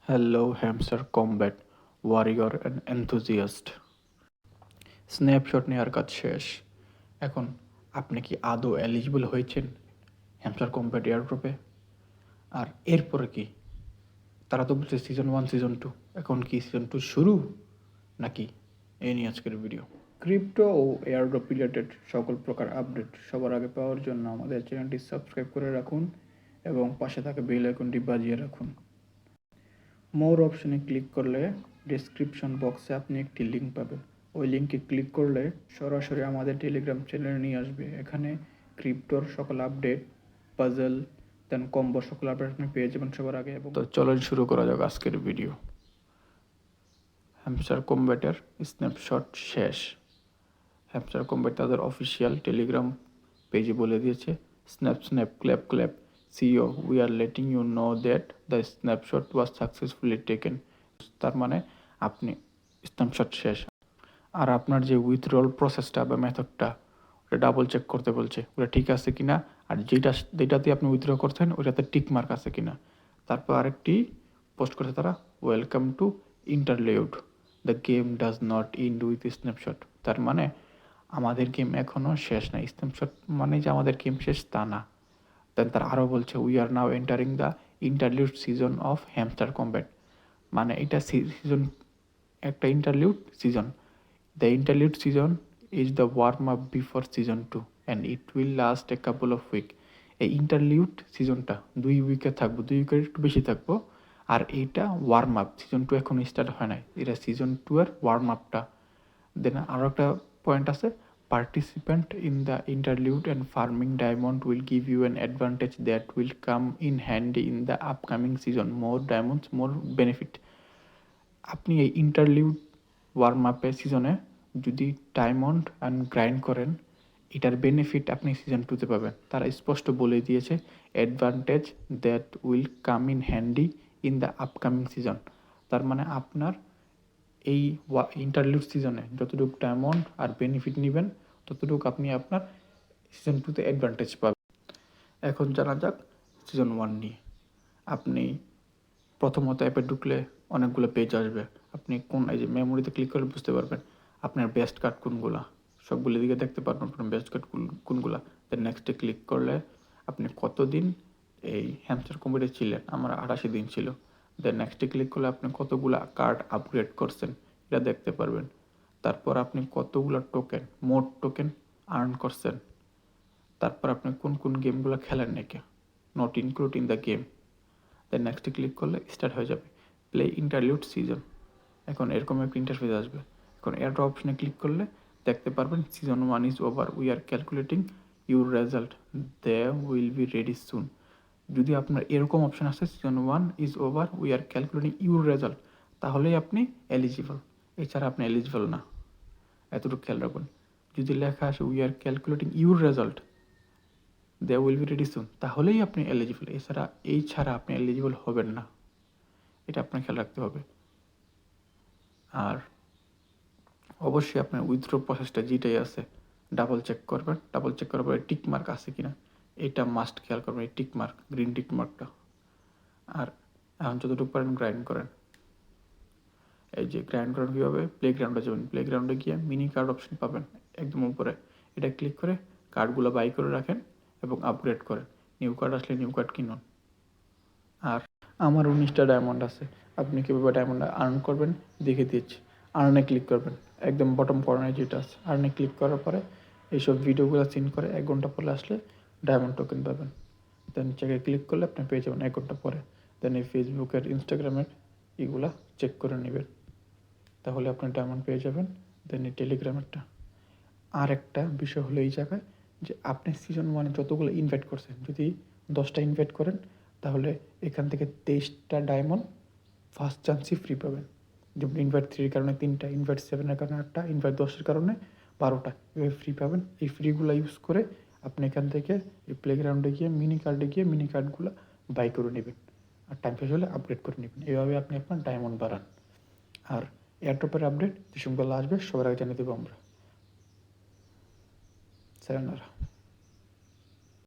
Hello Hamster Kombat warrior and enthusiast. Snapshot নেওয়ার কাজ শেষ। এখন আপনি কি আদৌ এলিজিবল হয়েছেন হ্যামস্টার কমব্যাট এয়ারড্রপে? আর এরপরে কি? তারা তো বলছে সিজন 1 সিজন 2, এখন কি সিজন 2 শুরু নাকি? এই নিয়ে আজকের ভিডিও। ক্রিপ্টো ও এয়ারড্রপ রিলেটেড সকল প্রকার আপডেট সবার আগে পাওয়ার জন্য আমাদের চ্যানেলটি সাবস্ক্রাইব করে রাখুন এবং পাশে থাকা বেল আইকনটি বাজিয়ে রাখুন। মোর অপশনে ক্লিক করলে ডেসক্রিপশন বক্সে আপনি একটি লিঙ্ক পাবেন। ওই লিঙ্কে ক্লিক করলে সরাসরি আমাদের টেলিগ্রাম চ্যানেলে নিয়ে আসবে। এখানে ক্রিপ্টোর সকল আপডেট, পাজল, দেন কম্বো সকল আপডেট আপনি পেয়ে যাবেন সবার আগে। এবং তো চলুন শুরু করা যাক আজকের ভিডিও। হ্যামস্টার কমব্যাটের স্ন্যাপশট শেষ। হ্যামস্টার কমব্যাট তাদের অফিসিয়াল টেলিগ্রাম পেজে বলে দিয়েছে, snap clap clap CEO, we are letting you know that the snapshot was successfully taken. তার মানে আপনি স্ন্যাপশট শেষ। আর আপনার যে উইথড্রল প্রসেসটা বা মেথডটা, ওটা ডাবল চেক করতে বলছে ওটা ঠিক আছে কিনা, আর যেটাতে আপনি উইথড্র করছেন ওটাতে টিক মার্ক আছে কিনা। তারপর আরেকটি পোস্ট করছে তারা, welcome to interlude, the game does not ইন্ড with snapshot. তার মানে আমাদের গেম এখনও শেষ না। স্ন্যাপশট মানে যে আমাদের গেম শেষ তা না। দেন তারা আরও বলছে, we are now entering the interlude season of Hamster Kombat. মানে এটা সিজন, একটা interlude season. The interlude season is the warm up before season 2 and it will last a couple of week. এই ইন্টারলিউড সিজনটা 2 উইকে থাকবো, 2 উইকের একটু বেশি থাকবো। আর এইটা ওয়ার্ম আপ, সিজন 2 এখন স্টার্ট হয় নাই, এটা সিজন 2 এর ওয়ার্ম আপটা। দেন আরও একটা পয়েন্ট আছে, participant in the interlude and farming diamond will give you an advantage that will come in handy in the upcoming season, more diamonds more benefit. আপনি এই ইন্টারলিউড ওয়ার্ম আপে সিজনে যদি ডায়মন্ড অ্যান্ড গ্রাইন্ড করেন, এটার benefit আপনি season 2তে পাবেন। তারা স্পষ্ট বলে দিয়েছে, advantage that will come in handy in the upcoming season. তার মানে আপনার এই ইন্টারলিউড সিজনে যতটুকু ডায়মন্ড আর বেনিফিট নেবেন, ততটুকু আপনি আপনার সিজন 2তে অ্যাডভান্টেজ পাবেন। এখন জানা যাক সিজন 1 নিয়ে। আপনি প্রথমত অ্যাপে ঢুকলে অনেকগুলো পেজ আসবে। আপনি কোন, এই যে মেমোরিতে ক্লিক করে বুঝতে পারবেন আপনার বেস্ট কার্ড কোনগুলা, সবগুলো দিকে দেখতে পারবেন আপনার বেস্ট কার্ড কোনগুলা। দেন নেক্সটে ক্লিক করলে আপনি কতদিন এই হ্যামস্টার কমব্যাটে ছিলেন। আমার 88 দিন ছিল। দেন নেক্সটে ক্লিক করলে আপনি কতগুলা কার্ড আপগ্রেড করছেন এটা দেখতে পারবেন। তারপর আপনি কতগুলো টোকেন, মোট টোকেন আর্ন করছেন। তারপর আপনি কোন কোন গেমগুলো খেলেন নাকি, not include in the game. Then নেক্সটে ক্লিক করলে স্টার্ট হয়ে যাবে প্লে ইন্টারলিউড সিজন। এখন এরকম একটা ইন্টারফেস আসবে। এখন এয়ারড্রপ অপশনে ক্লিক করলে দেখতে পারবেন season 1 is over, we are calculating your result, they will be ready soon. যদি আপনার এরকম অপশন আসে season 1 is over, we are calculating your result, তাহলেই আপনি এলিজিবল, এছাড়া আপনি এলিজিবল না। এতটুকু খেয়াল রাখবেন। যদি লেখা আসে we are calculating your result, they will be ready soon, তাহলেই আপনি এলিজিবল, এই ছাড়া আপনি এলিজিবল হবেন না। এটা আপনার খেয়াল রাখতে হবে। আর অবশ্যই আপনার উইথড্র প্রসেসটা যেটাই আছে ডাবল চেক করবেন। ডাবল চেক করার পরে টিক মার্ক আছে কিনা এটা মাস্ট খেয়াল করবেন, এই টিক মার্ক, গ্রিন টিক মার্কটা। আর এখন যতটুকু পারেন গ্রাইন্ড করেন। এই যে গ্রাইন্ড করেন কীভাবে, প্লেগ্রাউন্ডে যাবেন, প্লেগ্রাউন্ডে গিয়ে মিনি কার্ড অপশন পাবেন একদম উপরে, এটা ক্লিক করে কার্ডগুলো বাই করে রাখেন এবং আপগ্রেড করেন। নিউ কার্ড আসলে নিউ কার্ড কিনুন। আর আমার 19টা ডায়মন্ড আছে, আপনি কীভাবে ডায়মন্ড আর্ন করবেন দেখে দিচ্ছি। আর্নে ক্লিক করবেন, একদম বটম কর্নারে যেটা আছে, আর্নে ক্লিক করার পরে এইসব ভিডিওগুলো সিন করে 1 ঘন্টা পরে আসলে ডায়মন্ড টোকেন পাবেন। দেন চেকে ক্লিক করলে আপনি পেয়ে যাবেন 1 ঘন্টা পরে। দেন এই ফেসবুকের, ইনস্টাগ্রামের এগুলা চেক করে নেবেন, তাহলে আপনি ডায়মন্ড পেয়ে যাবেন। দেন এই টেলিগ্রামেরটা। আর একটা বিষয় হলো এই জায়গায় যে আপনি সিজন 1 যতগুলো ইনভাইট করছেন, যদি 10টা ইনভাইট করেন তাহলে এখান থেকে 23টা ডায়মন্ড ফার্স্ট চান্সই ফ্রি পাবেন। যেমন ইনভাইট 3-এর কারণে 3টা, ইনভাইট 7-এর কারণে 8টা, ইনভাইট 10-এর কারণে 12টা, এভাবে ফ্রি পাবেন। এই ফ্রিগুলো ইউজ করে আপনি এখান থেকে এই প্লেগ্রাউন্ডে গিয়ে মিনি কার্ডগুলো বাই করে নেবেন, আর টাইম শেষ হলে আপগ্রেড করে নেবেন। এভাবে আপনি আপনার ডায়মন্ড বাড়ান। আর এয়ারড্রপের আপডেট যে সময়গুলো আসবে সবার আগে জানিয়ে দেবো আমরা। sayonara.